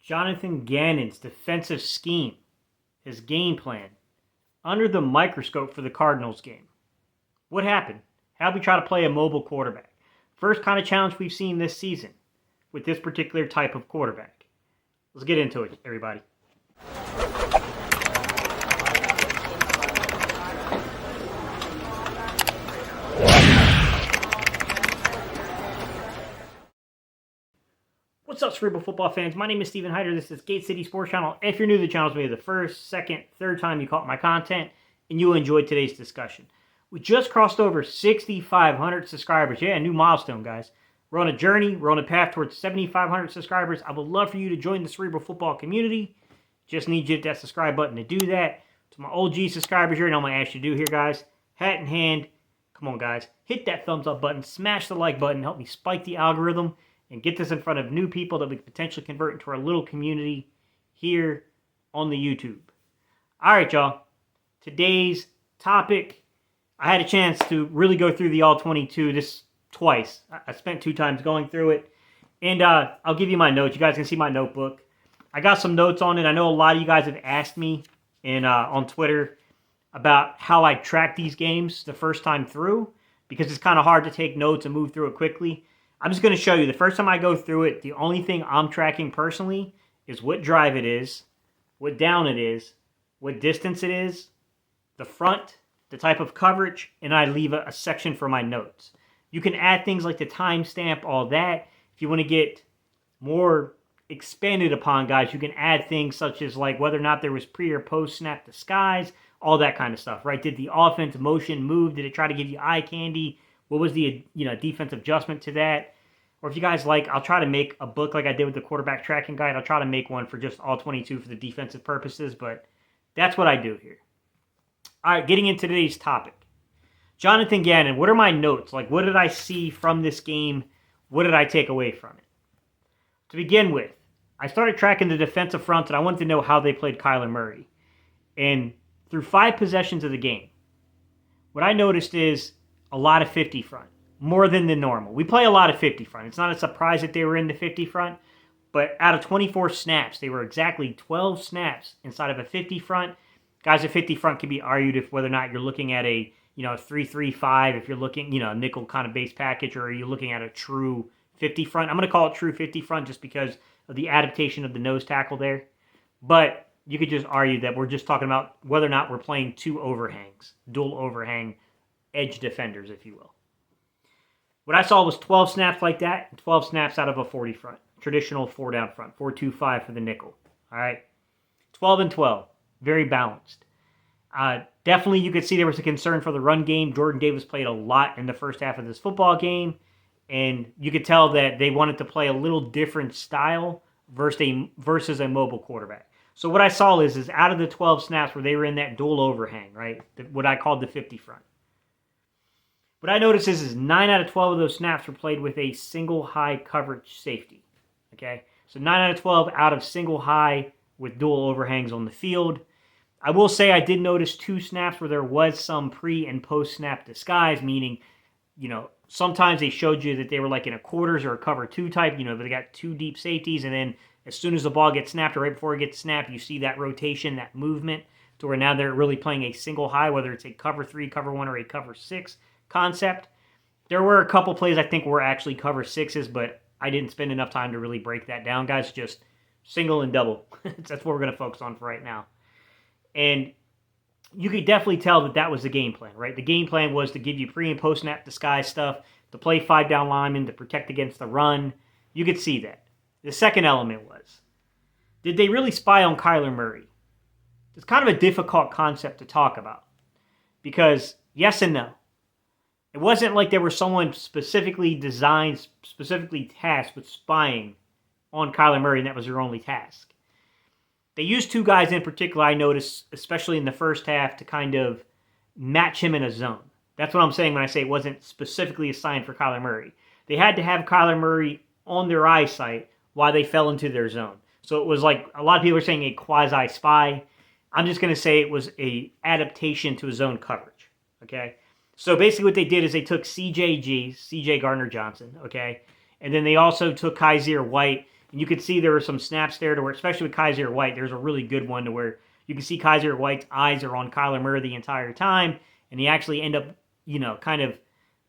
Jonathan Gannon's defensive scheme, his game plan, under the microscope for the Cardinals game. What happened? How'd we try to play a mobile quarterback? First kind of challenge we've seen this season with this particular type of quarterback. Let's get into it, everybody. What's up, Cerebral football fans? My name is Steven Hyder. This is Gate City Sports Channel. If you're new to the channel, it's maybe the first, second, third time you caught my content, and you enjoyed today's discussion. We just crossed over 6,500 subscribers. Yeah, a new milestone, guys. We're on a journey. We're on a path towards 7,500 subscribers. I would love for you to join the Cerebral football community. Just need you to hit that subscribe button to do that. To my OG subscribers here, and I'm going to ask you to do here, guys. Hat in hand. Come on, guys. Hit that thumbs up button. Smash the like button. Help me spike the algorithm and get this in front of new people that we could potentially convert into our little community here on the YouTube. All right, y'all. Today's topic, I had a chance to really go through the All-22 this twice. I spent 2 times going through it. And I'll give you my notes. You guys can see my notebook. I got some notes on it. I know a lot of you guys have asked me on Twitter about how I track these games the first time through, because it's kind of hard to take notes and move through it quickly. I'm just going to show you. The first time I go through it, the only thing I'm tracking personally is what drive it is, what down it is, what distance it is, the front, the type of coverage, and I leave a section for my notes. You can add things like the timestamp, all that. If you want to get more expanded upon, guys, you can add things such as like whether or not there was pre or post snap disguise, all that kind of stuff, right? Did the offense motion move? Did it try to give you eye candy? What was the defensive adjustment to that? Or if you guys like, I'll try to make a book like I did with the quarterback tracking guide. I'll try to make one for just all 22 for the defensive purposes, but that's what I do here. All right, getting into today's topic. Jonathan Gannon, what are my notes? Like, what did I see from this game? What did I take away from it? To begin with, I started tracking the defensive front, and I wanted to know how they played Kyler Murray. And through 5 possessions of the game, what I noticed is a lot of 50 front, more than the normal. We play a lot of 50 front. It's not a surprise that they were in the 50 front, but out of 24 snaps, they were exactly 12 snaps inside of a 50 front. Guys, a 50 front can be argued if whether or not you're looking at a 3-3-5, if you're looking, a nickel kind of base package, or are you looking at a true 50 front. I'm going to call it true 50 front just because of the adaptation of the nose tackle there. But you could just argue that we're just talking about whether or not we're playing 2 overhangs, dual overhang edge defenders, if you will. What I saw was 12 snaps like that, and 12 snaps out of a 40 front. Traditional 4-down front, 4-2-5 for the nickel. All right? 12 and 12. Very balanced. Definitely you could see there was a concern for the run game. Jordan Davis played a lot in the first half of this football game, and you could tell that they wanted to play a little different style versus a mobile quarterback. So what I saw is out of the 12 snaps where they were in that dual overhang, right, what I called the 50 front. What I noticed is 9 out of 12 of those snaps were played with a single high coverage safety. Okay, so 9 out of 12 out of single high with dual overhangs on the field. I will say I did notice 2 snaps where there was some pre and post snap disguise, meaning, sometimes they showed you that they were like in a quarters or a cover 2 type, but they got 2 deep safeties, and then as soon as the ball gets snapped or right before it gets snapped, you see that rotation, that movement, to where now they're really playing a single high, whether it's a cover 3, cover 1, or a cover 6 concept. There were a couple plays I think were actually cover 6s, but I didn't spend enough time to really break that down, guys. Just single and double. That's what we're going to focus on for right now. And you could definitely tell that was the game plan, right? The game plan was to give you pre- and post-snap disguise stuff, to play 5-down linemen, to protect against the run. You could see that. The second element was, did they really spy on Kyler Murray? It's kind of a difficult concept to talk about, because yes and no. It wasn't like there was someone specifically designed, specifically tasked with spying on Kyler Murray, and that was their only task. They used 2 guys in particular, I noticed, especially in the first half, to kind of match him in a zone. That's what I'm saying when I say it wasn't specifically assigned for Kyler Murray. They had to have Kyler Murray on their eyesight while they fell into their zone. So it was like, a lot of people are saying a quasi spy. I'm just going to say it was a adaptation to a zone coverage, okay? So basically what they did is they took CJ Gardner-Johnson, okay? And then they also took Kyzir White, And you could see there were some snaps there to where, especially with Kyzir White, there's a really good one to where you can see Kyzir White's eyes are on Kyler Murray the entire time, and he actually end up, kind of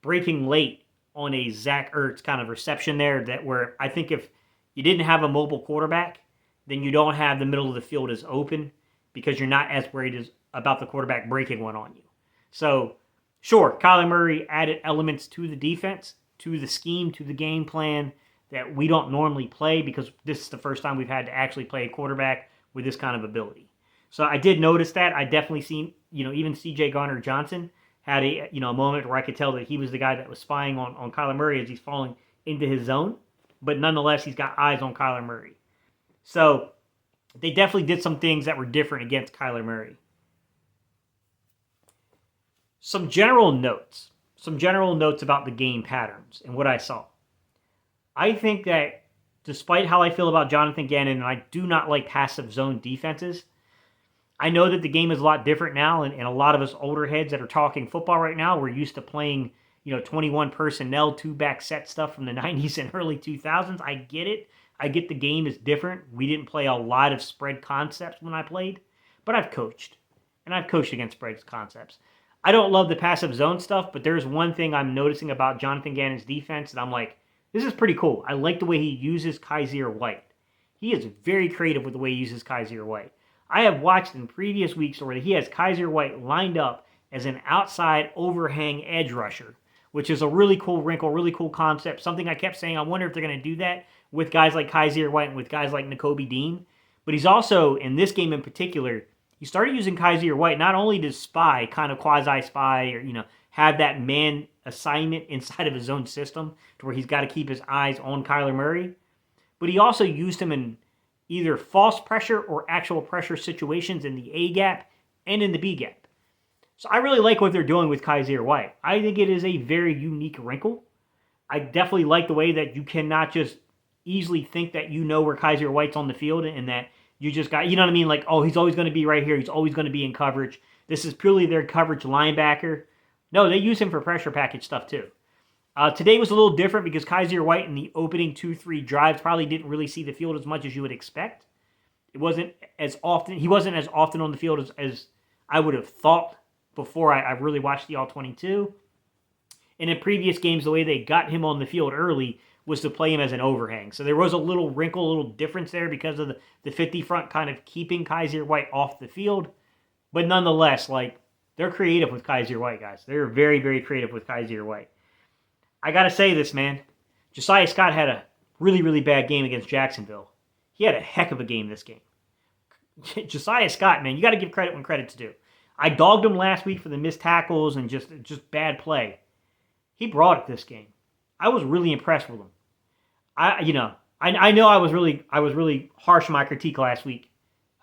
breaking late on a Zach Ertz kind of reception there that where I think if you didn't have a mobile quarterback, then you don't have the middle of the field as open because you're not as worried about the quarterback breaking one on you. So, sure, Kyler Murray added elements to the defense, to the scheme, to the game plan that we don't normally play because this is the first time we've had to actually play a quarterback with this kind of ability. So I did notice that. I definitely seen, even C.J. Garner-Johnson had a moment where I could tell that he was the guy that was spying on Kyler Murray as he's falling into his zone. But nonetheless, he's got eyes on Kyler Murray. So they definitely did some things that were different against Kyler Murray. Some general notes about the game patterns and what I saw. I think that despite how I feel about Jonathan Gannon, and I do not like passive zone defenses, I know that the game is a lot different now, and a lot of us older heads that are talking football right now, we're used to playing 21 personnel, 2-back set stuff from the 90s and early 2000s. I get it. I get the game is different. We didn't play a lot of spread concepts when I played, but I've coached, and I've coached against spread concepts. I don't love the passive zone stuff, but there's one thing I'm noticing about Jonathan Gannon's defense, and I'm like, this is pretty cool. I like the way he uses Kyzir White. He is very creative with the way he uses Kyzir White. I have watched in previous weeks where he has Kyzir White lined up as an outside overhang edge rusher, which is a really cool wrinkle, really cool concept. Something I kept saying, I wonder if they're going to do that with guys like Kyzir White and with guys like Nakobe Dean. But he's also, in this game in particular, he started using Kyzir White not only to spy, kind of quasi-spy, or, have that man assignment inside of his own system to where he's got to keep his eyes on Kyler Murray, but he also used him in either false pressure or actual pressure situations in the A gap and in the B gap. So I really like what they're doing with Kyzir White. I think it is a very unique wrinkle. I definitely like the way that you cannot just easily think that you know where Kyzir White's on the field and that you just got, you know what I mean? Like, oh, he's always going to be right here. He's always going to be in coverage. This is purely their coverage linebacker. No, they use him for pressure package stuff too. Today was a little different because Kyzir White in the opening 2-3 drives probably didn't really see the field as much as you would expect. It wasn't as often. He wasn't as often on the field as I would have thought before I really watched the All-22. And in previous games, the way they got him on the field early was to play him as an overhang. So there was a little wrinkle, a little difference there because of the 50 front kind of keeping Kyzir White off the field. But nonetheless, they're creative with Kyzir White, guys. They're very, very creative with Kyzir White. I got to say this, man. Josiah Scott had a really, really bad game against Jacksonville. He had a heck of a game this game. Josiah Scott, man, you got to give credit when credit's due. I dogged him last week for the missed tackles and just bad play. He brought it this game. I was really impressed with him. I know I was really harsh in my critique last week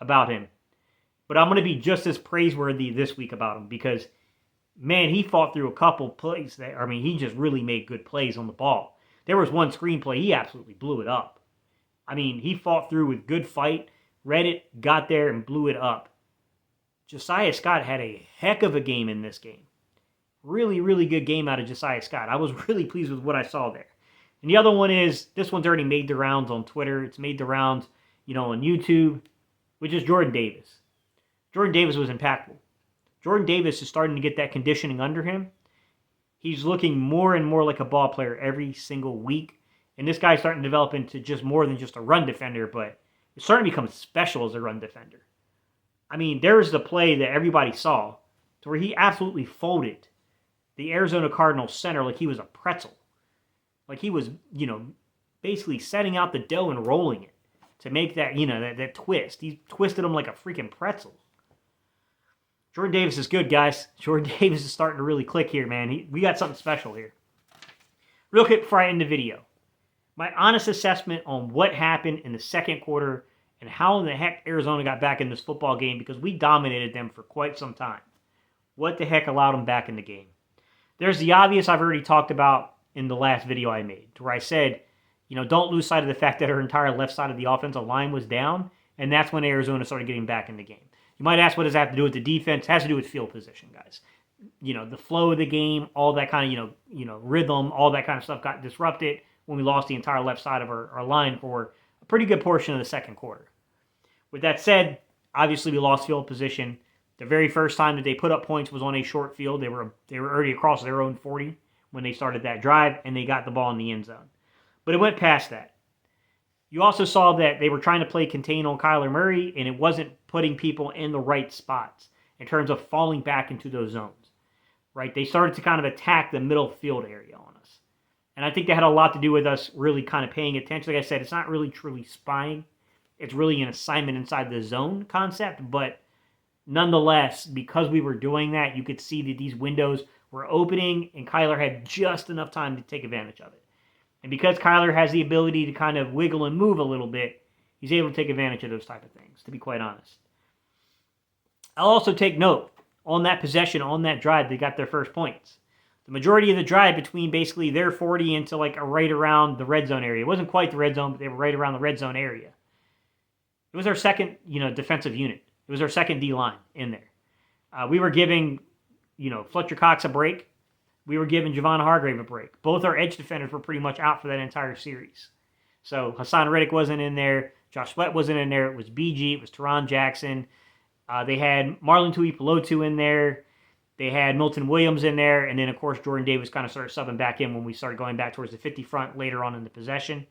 about him. But I'm going to be just as praiseworthy this week about him because, man, he fought through a couple plays he just really made good plays on the ball. There was one screenplay, he absolutely blew it up. He fought through with good fight, read it, got there, and blew it up. Josiah Scott had a heck of a game in this game. Really, really good game out of Josiah Scott. I was really pleased with what I saw there. And the other one is, this one's already made the rounds on Twitter. It's made the rounds, on YouTube, which is Jordan Davis. Jordan Davis was impactful. Jordan Davis is starting to get that conditioning under him. He's looking more and more like a ball player every single week. And this guy's starting to develop into just more than just a run defender, but it's starting to become special as a run defender. There's the play that everybody saw to where he absolutely folded the Arizona Cardinals center like he was a pretzel. Like he was, basically setting out the dough and rolling it to make that, that twist. He twisted him like a freaking pretzel. Jordan Davis is good, guys. Jordan Davis is starting to really click here, man. We got something special here. Real quick before I end the video. My honest assessment on what happened in the second quarter and how in the heck Arizona got back in this football game because we dominated them for quite some time. What the heck allowed them back in the game? There's the obvious I've already talked about in the last video I made, where I said, don't lose sight of the fact that our entire left side of the offensive line was down, and that's when Arizona started getting back in the game. You might ask, what does that have to do with the defense? It has to do with field position, guys. The flow of the game, all that kind of, rhythm, all that kind of stuff got disrupted when we lost the entire left side of our line for pretty good portion of the second quarter. With that said, obviously we lost field position. The very first time that they put up points was on a short field. They were already across their own 40 when they started that drive, and they got the ball in the end zone. But it went past that. You also saw that they were trying to play contain on Kyler Murray, and it wasn't putting people in the right spots in terms of falling back into those zones, right? They started to kind of attack the middle field area on us. And I think that had a lot to do with us really kind of paying attention. Like I said, it's not really truly spying. It's really an assignment inside the zone concept, but nonetheless, because we were doing that, you could see that these windows were opening, and Kyler had just enough time to take advantage of it. And because Kyler has the ability to kind of wiggle and move a little bit, he's able to take advantage of those type of things, to be quite honest. I'll also take note, on that possession, on that drive, they got their first points. The majority of the drive between basically their 40 into like right around the red zone area. It wasn't quite the red zone, but they were right around the red zone area. It was our second, defensive unit. It was our second D-line in there. We were giving, Fletcher Cox a break. We were giving Javon Hargrave a break. Both our edge defenders were pretty much out for that entire series. So Hassan Reddick wasn't in there. Josh Sweat wasn't in there. It was BG. It was Teron Jackson. They had Marlon Tuipulotu in there. They had Milton Williams in there. And then, of course, Jordan Davis kind of started subbing back in when we started going back towards the 50 front later on in the possession.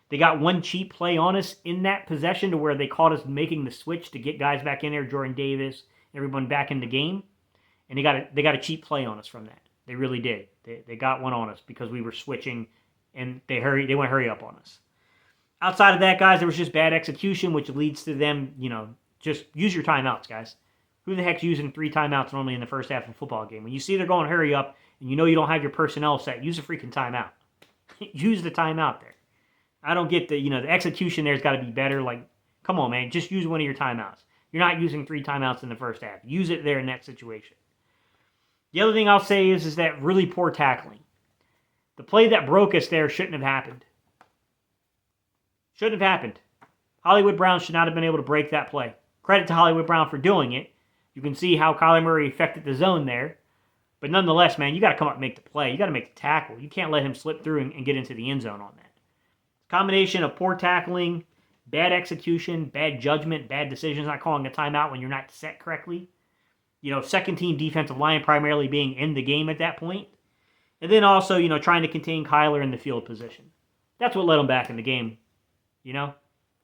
They got one cheap play on us in that possession to where they caught us making the switch to get guys back in there, Jordan Davis, everyone back in the game. And they got a cheap play on us from that. They really did. They got one on us because we were switching, and they went hurry up on us. Outside of that, guys, there was just bad execution, which leads to them, just use your timeouts, guys. Who the heck's using 3 timeouts normally in the first half of a football game? When you see they're going hurry up, and you know you don't have your personnel set, use a freaking timeout. Use the timeout there. I don't get the execution there's got to be better. Like, come on, man, just use one of your timeouts. You're not using 3 timeouts in the first half. Use it there in that situation. The other thing I'll say is that really poor tackling. The play that broke us there shouldn't have happened. Shouldn't have happened. Hollywood Brown should not have been able to break that play. Credit to Hollywood Brown for doing it. You can see how Kyler Murray affected the zone there. But nonetheless, man, you got to come up and make the play. You got to make the tackle. You can't let him slip through and get into the end zone on that. Combination of poor tackling, bad execution, bad judgment, bad decisions, not calling a timeout when you're not set correctly. Second team defensive line primarily being in the game at that point. And then also, trying to contain Kyler in the field position. That's what led him back in the game.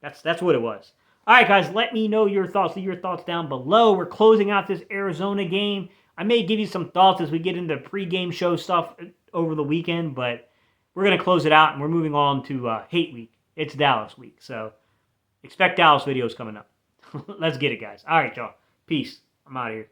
That's what it was. All right, guys, let me know your thoughts. Leave your thoughts down below. We're closing out this Arizona game. I may give you some thoughts as we get into pregame show stuff over the weekend, but we're going to close it out, and we're moving on to Hate Week. It's Dallas week, so expect Dallas videos coming up. Let's get it, guys. All right, y'all. Peace. I'm out of here.